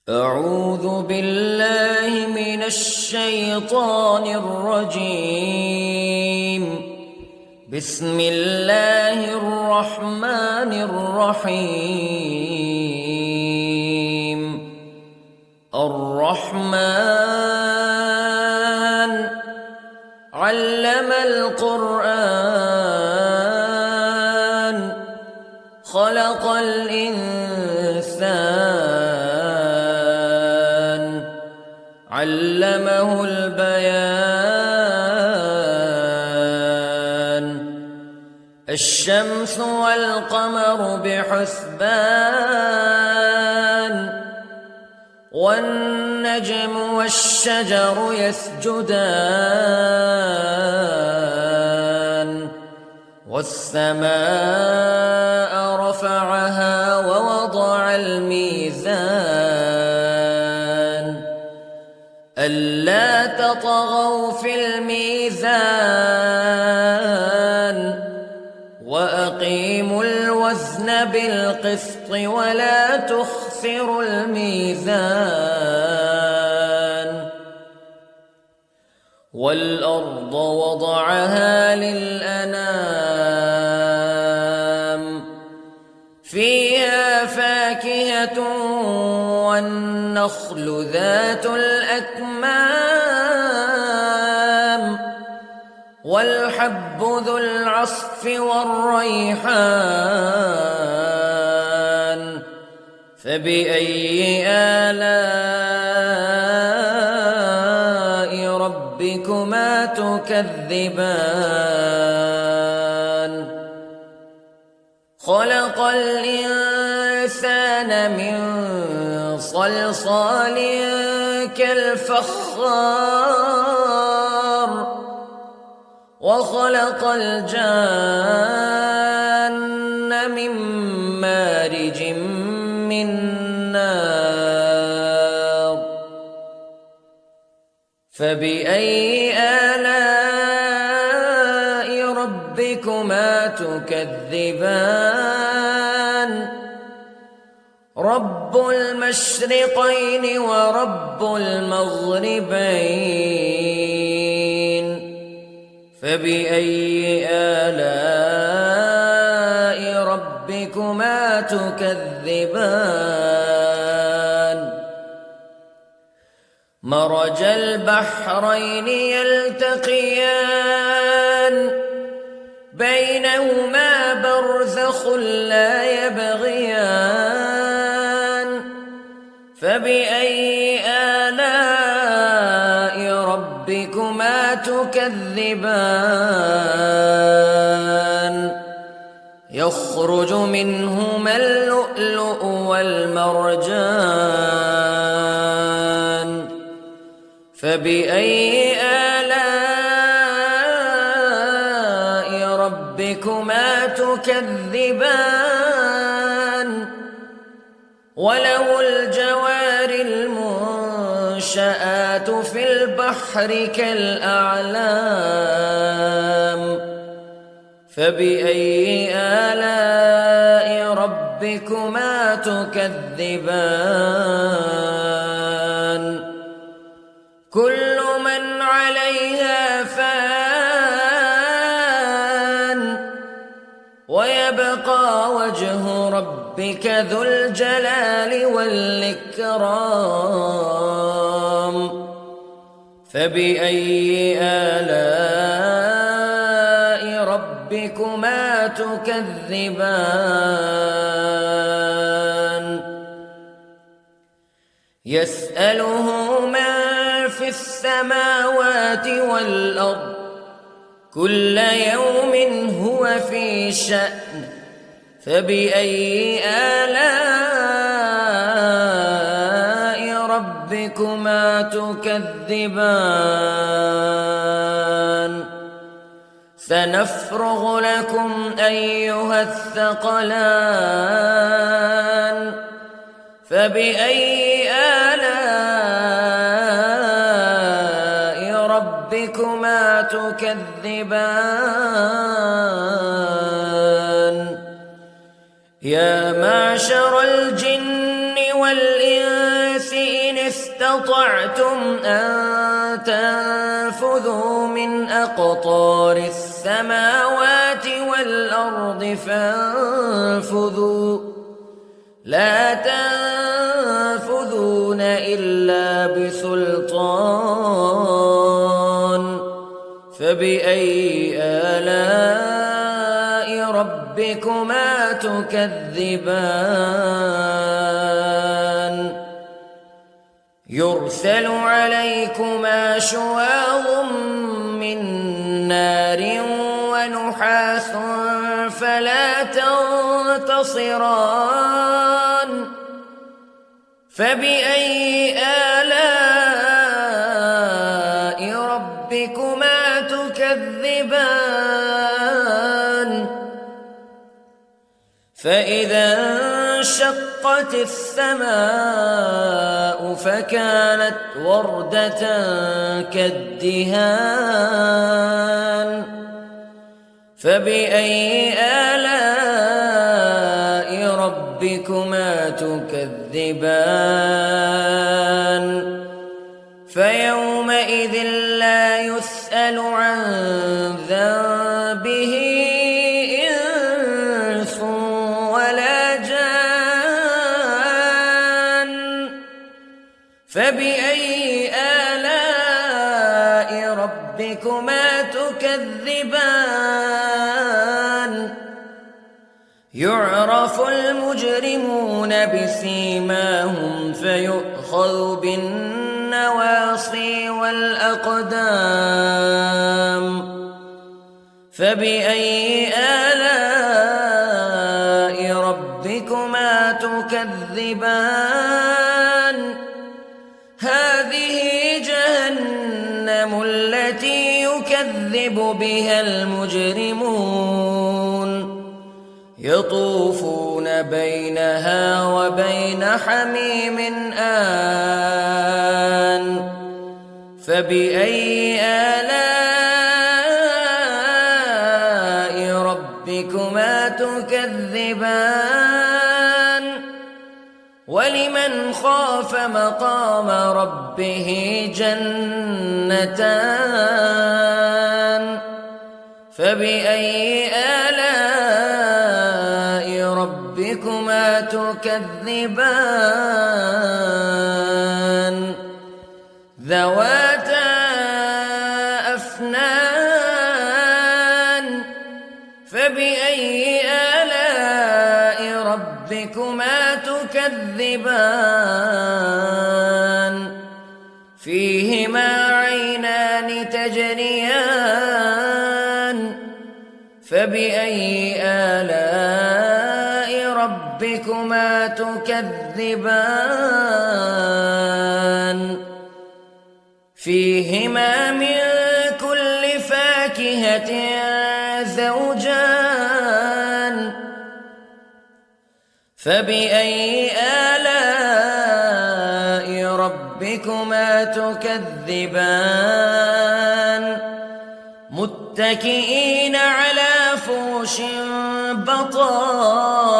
أعوذ بالله من الشيطان الرجيم. بسم الله الرحمن الرحيم. الرحمن علم القرآن خلق الإنسان علمه البيان. الشمس والقمر بحسبان والنجم والشجر يسجدان والسماء رفعها ووضع الميزان ألا تطغوا في الميزان وأقيموا الوزن بالقسط ولا تخسروا الميزان. والأرض وضعها للأنام فيها فاكهة والنخل ذات الأكمام والحب ذو العصف والريحان فبأي آلاء ربكما تكذبان. خلق الإنسان من صلصال كالفخار وخلق الجان من مارج من نار فبأي آلاء ربكما تكذبان. رب المشرقين ورب المغربين فبأي آلاء ربكما تكذبان. مرج البحرين يلتقيان بينهما برزخ لا يبغيان فبأي آلاء ربكما تكذبان. يخرج منهما اللؤلؤ والمرجان فبأي آلاء ربكما تكذبان. وله الجوار المنشآت في البحر كالأعلام فبأي آلاء ربكما تكذبان. كل من عليها فان ويبقى وجه ربك ذو الجلال والإكرام فبأي آلاء ربكما تكذبان. يسأله من في السماوات والأرض كل يوم هو في شأن فبأي آلاء ربكما تكذبان. سنفرغ لكم أيها الثقلان فبأي آلاء ربكما تكذبان. يا معشر الجن والإنس استطعتم أن تنفذوا من أقطار السماوات والأرض فانفذوا لا تنفذون إلا بسلطان فبأي آلاء ربكما تكذبان يرسل عليكما شواظ من نار ونحاس فلا تنتصران فبأي آلاء ربكما تكذبان فإذا انشقت السماء فكانت وردة كالدهان فبأي آلاء ربكما تكذبان فيومئذ لا يسأل عن ذنبه إنس ولا جان فبأي آلاء ربكما تكذبان يعرف المجرمون بسيماهم فيؤخذ بالنواصي والأقدام فبأي آلاء ربكما تكذبان هذه جهنم التي يكذب بها المجرمون يطوفون بينها وبين حميم آن فبأي آلاء ربكما تكذبان ولمن خاف مقام ربه جنتان فبأي آلاء ربكما تكذبان ذواتا أفنان فبأي آلاء ربكما تكذبان فيهما عينان تجريان فبأي آلاء ربكما تكذبان فيهما من كل فاكهة زوجان فبأي آلاء ربكما تكذبان متكئين على فرش بطائنها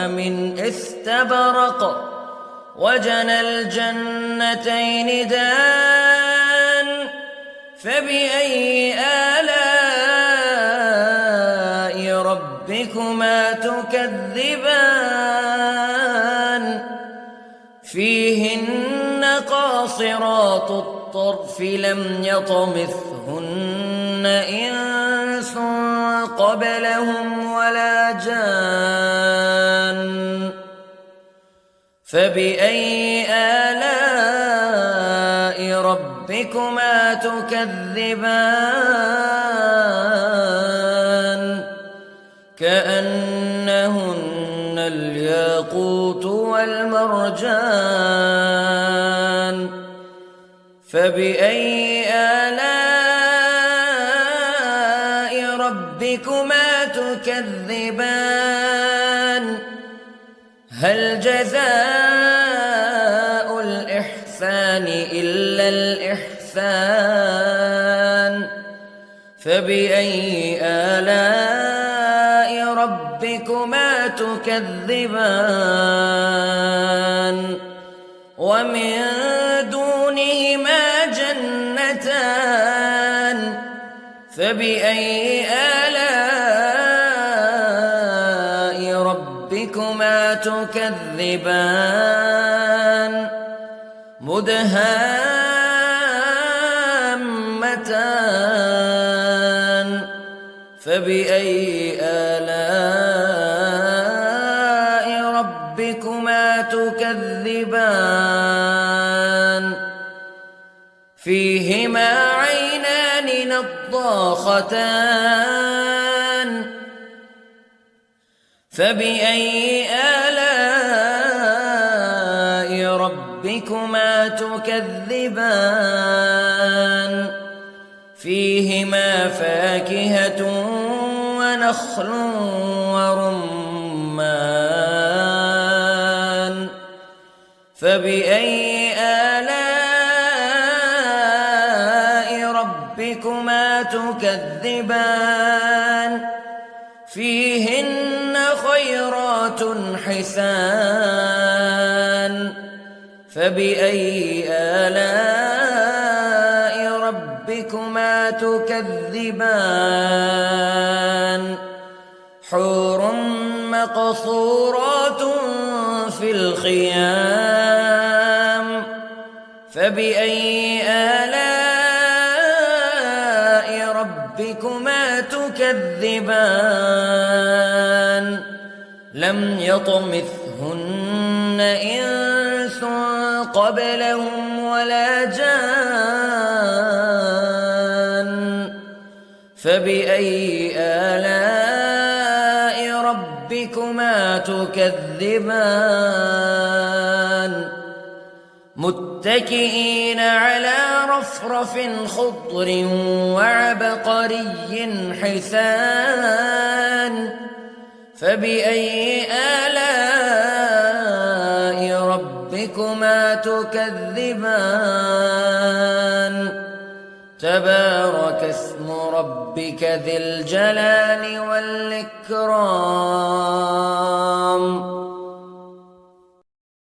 من استبرق وجنى الجنتين دان فبأي آلاء ربكما تكذبان فيهن قاصرات الطرف لم يطمثهن إنس قبلهم ولا جان فبأي آلاء ربكما تكذبان كأنهن الياقوت والمرجان فبأي آلاء ربكما تكذبان هل جزاء الإحسان إلا الإحسان فبأي آلاء ربكما تكذبان ومن دونهما جنتان فبأي آلاء ربكما تكذبان مدهامتان فبأي آلاء ربكما تكذبان فيهما عينان نضاختان فبأي آلاء ربكما تكذبان فيهما فاكهة ونخل ورمان فبأي آلاء ربكما تكذبان فيهن خيرات حسان فبأي آلاء ربكما تكذبان حور مقصورات في الخيام فبأي آلاء ربكما تكذبان لم يطمثهن إنس قبلهم ولا جان فبأي آلاء ربكما تكذبان متكئين على رفرف خضر وعبقري حسان فبأي آلاء ربكما تكذبان تبارك اسم ربك ذي الجلال والإكرام